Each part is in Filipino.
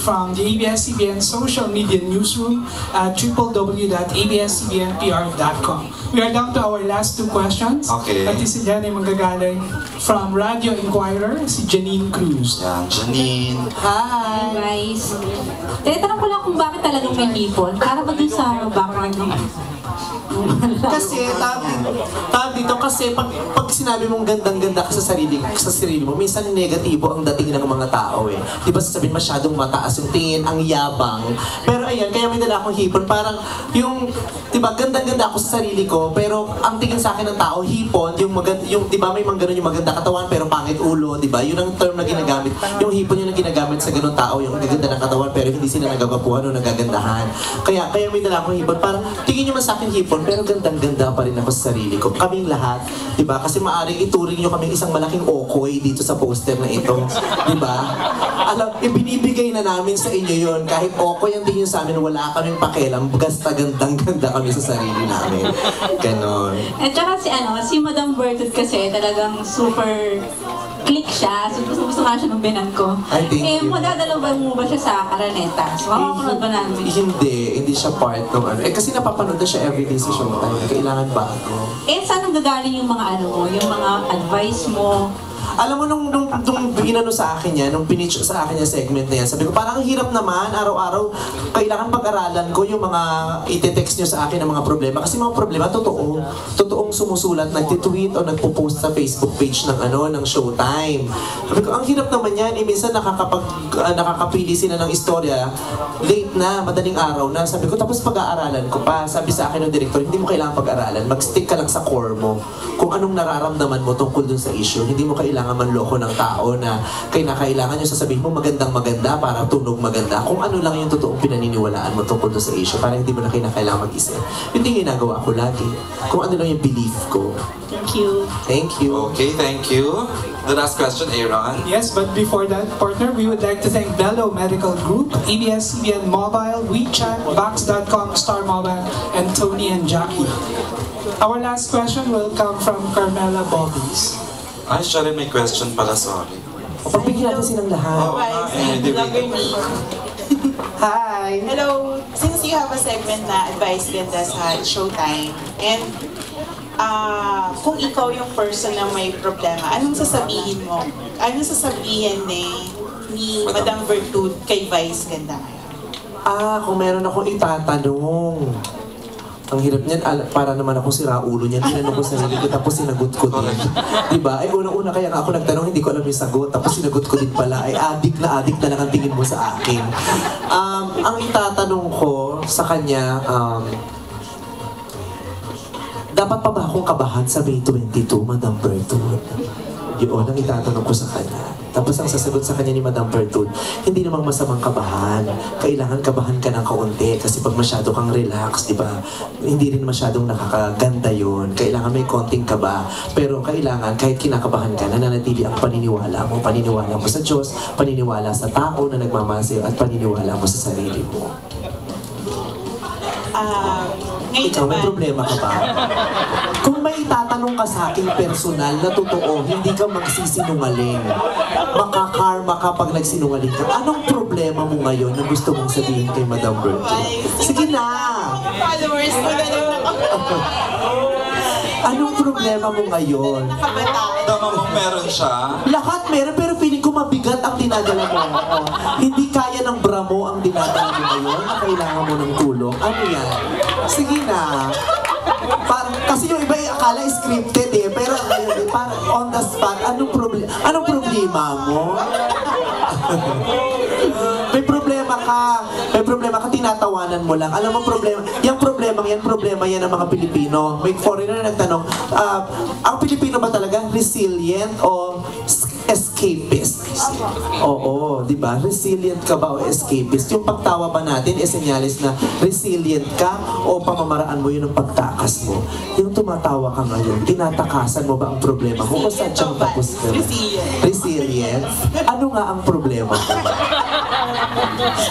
from the ABS-CBN social media newsroom at www.abscbnpr.com. We are down to our last two questions. Okay. At isa dyan ay manggagaling from Radio Inquirer, si Janine Cruz. Yan, Janine. Hi guys. Tinatanong ko lang kung bakit talagang may hipon. Para ba dun sa background ng Kasi tawag dito kasi pag sinabi mong gandang-ganda ka sa sarili mo, minsan negatibo ang dating ng mga tao eh. Di ba sasabihin masyadong mataas yung tingin, ang yabang. Pero ayan, kaya may dala akong hipon. Parang yung, di ba, gandang-ganda ako sa sarili ko, pero ang tingin sa akin ng tao, hipon, yung di ba may mga ganun yung maganda katawan pero pangit ulo, di ba? Yun ang term na ginagamit. Yung hipon yun ang ginagamit sa ganun tao, yung gaganda ng katawan pero hindi sila nagagapuhan o nagagandahan. Kaya may dala akong hipon. Parang tingin nyo man sa akin hipon, pero gandang-ganda pa rin ako sa sarili ko. Kaming lahat, di ba? Kasi maaaring ituring nyo kaming isang malaking okoy dito sa poster na ito. Di ba? Alam, ibinibigay na namin sa inyo yon. Kahit okoy ang tingin sa amin, wala kaming pakialam. Basta gandang-ganda kami sa sarili namin. Ganon. At saka si Madam Bertut kasi talagang super click siya. So, gusto nga siya ng binan ko. Ay, thank you. Madadalaw mo ba siya sa Araneta? So, makakunod ba namin? Hindi siya part ng ano. Kasi napapanood na siya everyday sa Showtime. Kailangan bago. Saan nanggagaling yung mga yung mga advice mo? Alam mo, nung ginano sa akin yan, nung pinitch sa akin yung segment na yan, sabi ko, parang ang hirap naman, araw-araw, kailangan pag-aralan ko yung mga ite-text nyo sa akin ng mga problema. Kasi mga problema, totoong sumusulat, nagtitweet o nagpo-post sa Facebook page ng Showtime. Sabi ko, ang hirap naman yan, minsan nakakapili sila ng istorya, late na, madaling araw na. Sabi ko, tapos pag-aaralan ko pa. Sabi sa akin ng director, hindi mo kailangan pag-aralan, mag-stick ka lang sa core mo. Kung anong nararamdaman mo tungkol dun sa issue, hindi mo kailangan manloko ng tao na kailangan yung sasabihin mo magandang-maganda para tunog maganda. Kung ano lang yung totoong pinaniniwalaan mo tungkol doon sa issue, para hindi mo na kailangan mag-isip. Yun yung ginagawa ko lagi. Kung ano lang yung belief ko. Thank you. Thank you. Okay, thank you. The last question, Aaron. Yes, but before that, partner, we would like to thank Bello Medical Group, ABS-CBN Mobile, WeChat, Box.com, Star Mobile, and Tony and Jackie. Our last question will come from Carmela Bobbies. Ay, siya rin may question pala, sorry. Pagbigyan natin silang lahat. Hi! Hello! Since you have a segment na Advice Ganda sa Showtime, and kung ikaw yung person na may problema, anong sasabihin mo? Anong sasabihin ni Madam Bertut kay Vice Ganda? Kung meron akong itatanong. Ang hirap niyan, para naman ako si Raulo niyan. Tinanong ko sa sarili ko, tapos sinagot ko din. Diba? Ay, unang-una kaya nga ako nagtanong, hindi ko alam yung sagot. Tapos sinagot ko din pala, ay adik na lang ang tingin mo sa akin. Ang itatanong ko sa kanya, dapat pa ba akong kabahan sa May 22, Madam Bertut? Yun ang itatanong ko sa kanya. Tapos ang sasagot sa kanya ni Madam Bertut, hindi namang masamang kabahan. Kailangan kabahan ka ng kaunti kasi pag masyado kang relax, di ba? Hindi rin masyadong nakakaganda yun. Kailangan may konting kaba. Pero kailangan, kahit kinakabahan ka, nananatili ang paniniwala mo. Paniniwala mo sa Diyos, paniniwala sa tao na nagmamahal sa'yo, at paniniwala mo sa sarili mo. Ikaw, may problema ka ba? Kung may itatanong ka sa akin personal na totoo, hindi ka magsisinungaling. Makakarma ka pag nagsinungaling ka. Anong problema mo ngayon na gusto mong sabihin kay Madam Bertut? Sige na! Followers mo na lang ako. Anong problema mo ngayon? Tama mong meron siya. Lahat meron, pero feeling ko mabigat ang dinadala mo. Hindi kaya ng bramo ang dinadala mo ngayon na kailangan mo ng tulong. Ano yan? Sige na. Kasi yung iba akala scripted eh, pero ngayon parang on the spot, anong problema mo? May problema ka, tinatawanan mo lang. Alam mo yung problema yan ng mga Pilipino. May foreigner na nagtanong, ang Pilipino ba talaga resilient o escapist? Oo, di ba? Resilient ka ba o escapist? Yung pagtawa ba natin, senyalis na resilient ka o pamamaraan mo yun ng pagtakas mo? Yung tumatawa ka ngayon, tinatakasan mo ba ang problema mo o sadyang tapos ka? Resilient? Ano nga ang problema mo?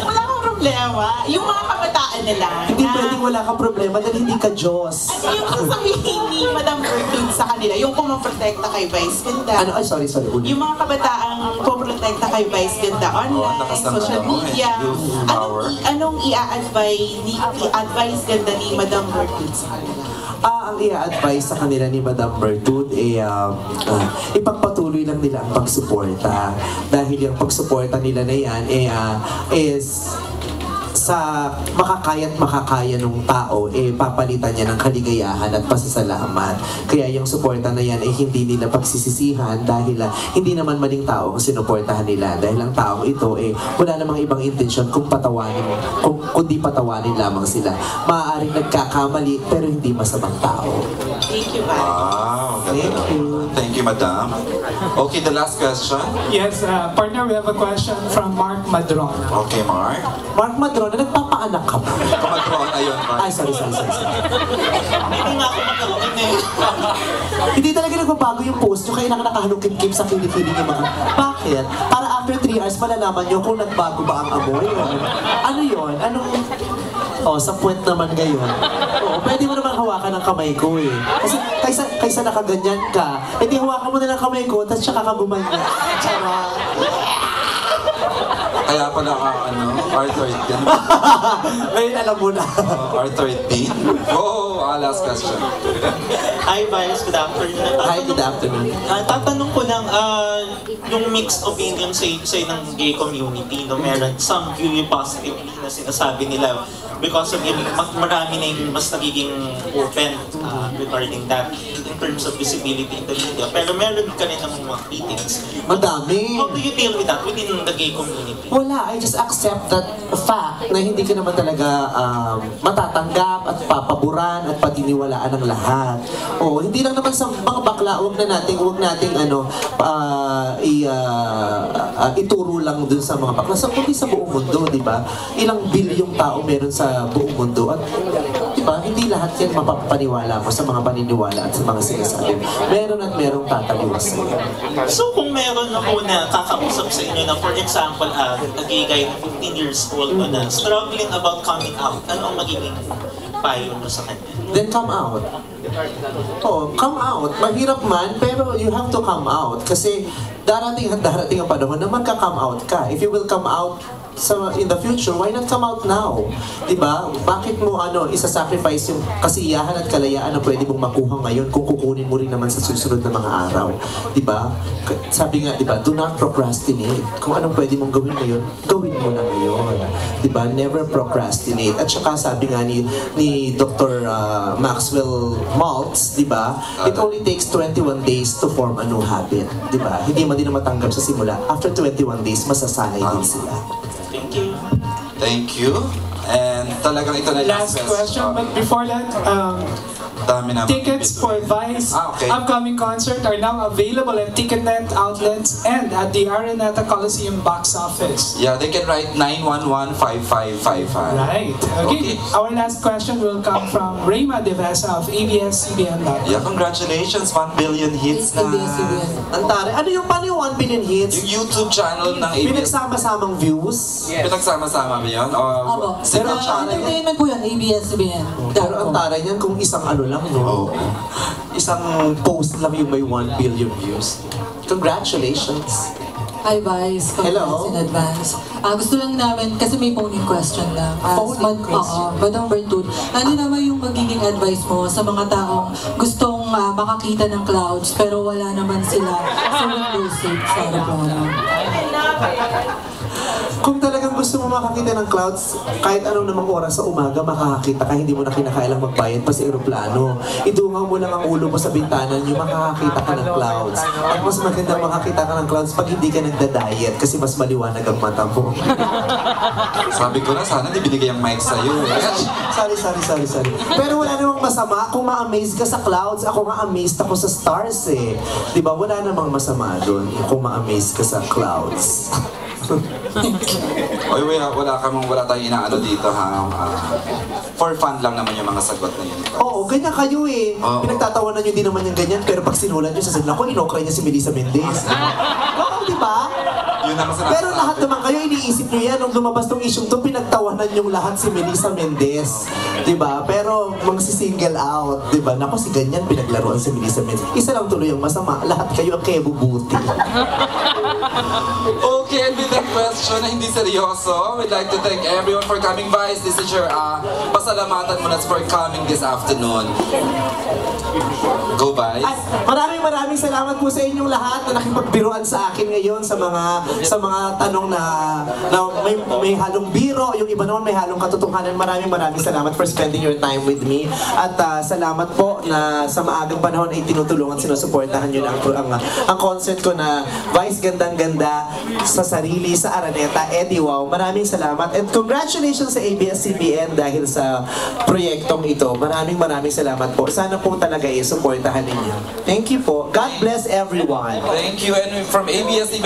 Wala kang problema. Yung mga kabataan nila. Hindi pwedeng wala kang problema dahil hindi ka Diyos. Ano yung sasabihin ni Madam Bertut sa kanila? Yung pumaprotekta kay Vice Ganda. Sorry. Yung mga kabataang poprotekta kay Vice Ganda online, nakasama social mo, media. youth power. Anong i-advise ganda ni Madam Bertut sa kanila? Ang i-advise sa kanila ni Madam Bertut ipagpatuloy lang nila ang pagsuporta. Dahil yung pagsuporta nila na yan is sa makakaya ng tao, papalitan niya ng kaligayahan at pasasalamat. Kaya yung suporta na yan hindi nila pagsisisihan dahil hindi naman maling tao ang sinuportahan nila. Dahil ang taong ito wala namang ibang intensyon kundi patawanin lamang sila. Maaaring nagkakamali pero hindi masamang tao. Thank you, Vice. Wow, ganda Thank na. you. Thank you, madam. Okay, the last question. Yes, partner, we have a question from Mark Madrona. Okay, Mark. Mark Madrona, nagpapaanak ka ba? Kumadroon, ayun, Mark. Ay, sorry. Hindi nga ako magkaroon eh. Hindi talaga nagbabago yung post nyo, kaya nakahalukip-kip sa kilikili niyo mga. Bakit? Para after 3 hours malalaman nyo kung nagbago ba ang amoy. Ano yun? Anong... sa puwet naman ngayon. Pwede mo naman hawakan ng kamay ko eh. Kasi kaysa nakaganyan ka, hawakan mo na ng kamay ko, tapos siya kakagumanyan. Charot. Kaya pala arthroid ka. Ngayon alam mo na. Arthroid B. Last question. Hi, Vice. Good afternoon. Hi, good afternoon. Tatanong ko lang, yung mixed opinion sa ng gay community, no, meron some view positively na sinasabi nila because of marami na yung mas nagiging open regarding that in terms of visibility in the media. Pero meron ka rin ng mga critics. Madami. How do you deal with that within the gay community? Wala, I just accept that fact na hindi ka naman talaga matatanggap at papaboran at patiniwalaan ng lahat. Hindi lang naman sa mga bakla, huwag nating ituro lang dun sa mga bakla. Kundi sa buong mundo, di ba? Ilang bilyong tao meron sa buong mundo at di ba, hindi lahat yan mapapaniwala mo sa mga paniniwala at sa mga sinasabi. Meron at merong tataliwas sa'yo. So kung meron ako na kakausap sa inyo na for example, a gay guy na 15 years old na struggling about coming out, ano ang magiging payo mo sa kanya? Then come out. Come out. Mahirap man, pero you have to come out. Kasi darating ang panahon na magka-come out ka. If you will come out in the future, why not come out now? Diba? Bakit mo isa-sacrifice yung kasiyahan at kalayaan na pwede mong makuha ngayon kung kukunin mo rin naman sa susunod na mga araw? Diba? Sabi nga, diba, do not procrastinate. Kung anong pwede mong gawin ngayon, gawin mo na ngayon. Diba? Never procrastinate. At saka sabi nga ni Dr. Maxwell Maltz, diba? It only takes 21 days to form a new habit. Diba? Hindi man din na matanggap sa simula. After 21 days, masasanay din sila. Thank you. Thank you. And talagang ito na yung Last question, but before that, Dami naman. tickets for Vice Okay. upcoming concert are now available at Ticketnet outlets and at the Araneta Coliseum box office. Yeah, they can write 911-5555. Right. Okay. Okay. Our last question will come from Reyma Devesa of ABS-CBN. Yeah, congratulations. 1 billion hits na. Ang tari. Ano yung paano yung 1 billion hits? Yung YouTube channel ng ABS. Pinagsama-samang views? Pinagsama-sama ba yun? Opo. Single Pero channel? Entertainment po yun, ABS-CBN. Pero ang taray niyan kung isang lang, no? Isang post lang yung may 1 billion views. Congratulations! Hi, Vice. Hello. Congrats in advance. Gusto lang namin, kasi may phone-in question lang. Phone-in question? Madam Bertut, ano naman yung magiging advice mo sa mga taong gustong makakita ng clouds pero wala naman sila sa window seat sa aeroplano? Kung talagang gusto mo makakita ng clouds, kahit anong namang oras sa umaga, makakakita ka, hindi mo na kinakailang magbayad pa sa eroplano. Idungaw mo lang ang ulo mo sa bintana niyo, makakakita ka ng clouds. At mas magandang makakita ka ng clouds pag hindi ka nagda-diet kasi mas maliwanag ang mata mo. Sabi ko na, sana di binigay ang mic sa'yo. Sorry. Pero wala namang masama kung ma-amaze ka sa clouds. Ako nga amazed ako sa stars eh. Diba? Wala namang masama doon kung ma-amaze ka sa clouds. Oy, wala tayong inaano dito ha. For fun lang naman yung mga sagot na yun. Oo, ganyan kayo eh. Oo. Pinagtatawanan nyo din naman yung ganyan, pero pag sinulat nyo, sasabihin ako, inokray niya si Melissa Mendez. Oo, di ba? Yun Yun ang sinasabi. Pero lahat naman kayo, iniisip nyo yan. Nung lumabas tong isyong to, pinagtawanan yung lahat si Melissa Mendez. Diba? Pero single out. Diba? Naku, si ganyan, pinaglaruan si Melissa Mendez. Isa lang tuloy yung masama. Lahat kayo ang kebubuti. Okay, and with that question na hindi seryoso, we'd like to thank everyone for coming. Vice, this is your pasalamatan mo na for coming this afternoon. Go, Vice. At maraming salamat po sa inyong lahat na nakipagbiruan sa akin ngayon sa mga tanong na may halong biro, yung iba naman may halong katotohanan. Maraming salamat for spending your time with me. At salamat po na sa maagang panahon ay tinutulungan, sinusuportahan nyo ang concert ko na Vice Gandang-Ganda sa Sarili, sa Araneta, Eddie Wow. Maraming salamat and congratulations sa ABS-CBN dahil sa proyektong ito. Maraming salamat po. Sana po talaga suportahan ninyo. Thank you po. God bless everyone. Thank you, and from ABS